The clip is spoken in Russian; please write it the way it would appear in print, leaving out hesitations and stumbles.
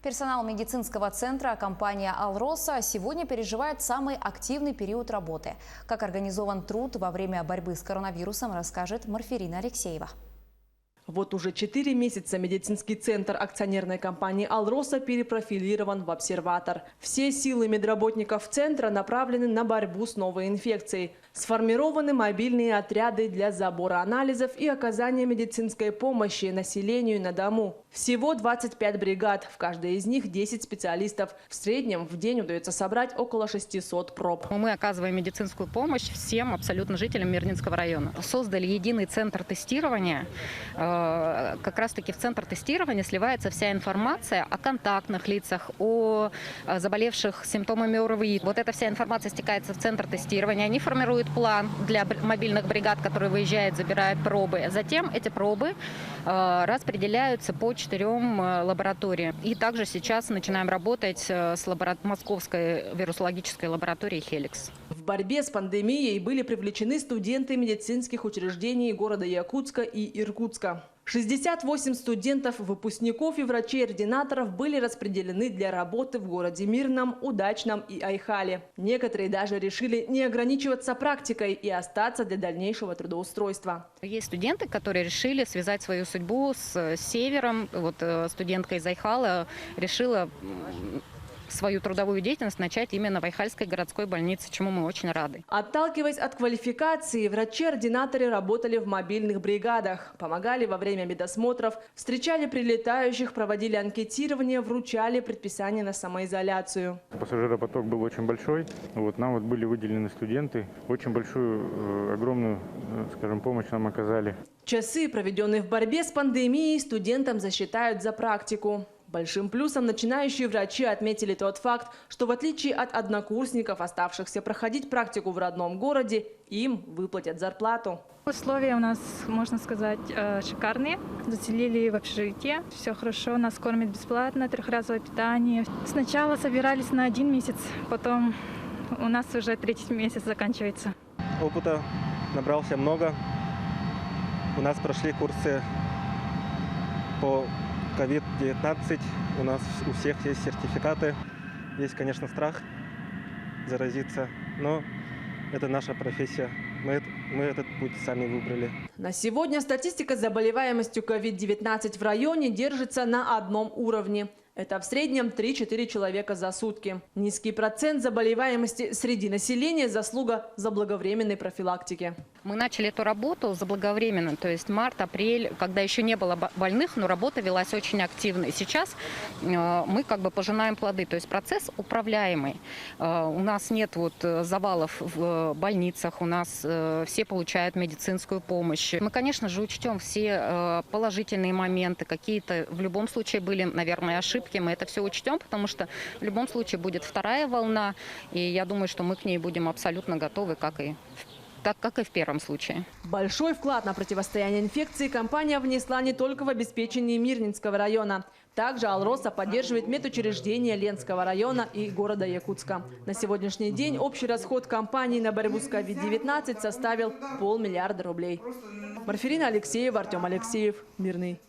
Персонал медицинского центра компания «Алроса» сегодня переживает самый активный период работы. Как организован труд во время борьбы с коронавирусом, расскажет Марфирина Алексеева. Вот уже 4 месяца медицинский центр акционерной компании «Алроса» перепрофилирован в обсерватор. Все силы медработников центра направлены на борьбу с новой инфекцией. Сформированы мобильные отряды для забора анализов и оказания медицинской помощи населению на дому. Всего 25 бригад, в каждой из них 10 специалистов. В среднем в день удается собрать около 600 проб. Мы оказываем медицинскую помощь всем абсолютно жителям Мирнинского района. Создали единый центр тестирования. Как раз-таки в центр тестирования сливается вся информация о контактных лицах, о заболевших симптомами ОРВИ. Вот эта вся информация стекается в центр тестирования. Они формируют план для мобильных бригад, которые выезжают, забирают пробы. Затем эти пробы распределяются по 4 лабораториям. И также сейчас начинаем работать с Московской вирусологической лабораторией «Хеликс». В борьбе с пандемией были привлечены студенты медицинских учреждений города Якутска и Иркутска. 68 студентов-выпускников и врачей-ординаторов были распределены для работы в городе Мирном, Удачном и Айхале. Некоторые даже решили не ограничиваться практикой и остаться для дальнейшего трудоустройства. Есть студенты, которые решили связать свою судьбу с севером. Вот студентка из Айхала решила свою трудовую деятельность начать именно в Айхальской городской больнице, чему мы очень рады. Отталкиваясь от квалификации, врачи-ординаторы работали в мобильных бригадах, помогали во время медосмотров, встречали прилетающих, проводили анкетирование, вручали предписания на самоизоляцию. Пассажиропоток был очень большой. Нам были выделены студенты. Очень большую, огромную, скажем, помощь нам оказали. Часы, проведенные в борьбе с пандемией, студентам засчитают за практику. Большим плюсом начинающие врачи отметили тот факт, что в отличие от однокурсников, оставшихся проходить практику в родном городе, им выплатят зарплату. Условия у нас, можно сказать, шикарные. Заселили в общежитие. Все хорошо, нас кормят бесплатно, трехразовое питание. Сначала собирались на 1 месяц, потом у нас уже 3-й месяц заканчивается. Опыта набрался много. У нас прошли курсы по COVID-19, у нас у всех есть сертификаты. Есть, конечно, страх заразиться, но это наша профессия. Мы этот путь сами выбрали. На сегодня статистика с заболеваемостью COVID-19 в районе держится на одном уровне. Это в среднем 3-4 человека за сутки. Низкий процент заболеваемости среди населения – заслуга заблаговременной профилактики. Мы начали эту работу заблаговременно, то есть март, апрель, когда еще не было больных, но работа велась очень активно. И сейчас мы пожинаем плоды, то есть процесс управляемый. У нас нет завалов в больницах, у нас все получают медицинскую помощь. Мы, конечно же, учтем все положительные моменты, какие-то в любом случае были, наверное, ошибки. Мы это все учтем, потому что в любом случае будет вторая волна, и я думаю, что мы к ней будем абсолютно готовы, как и в первом случае. Большой вклад на противостояние инфекции компания внесла не только в обеспечение Мирнинского района. Также «Алроса» поддерживает медучреждения Ленского района и города Якутска. На сегодняшний день общий расход компании на борьбу с COVID-19 составил $500 миллиарда рублей. Марфирина Алексеева, Артем Алексеев, Мирный.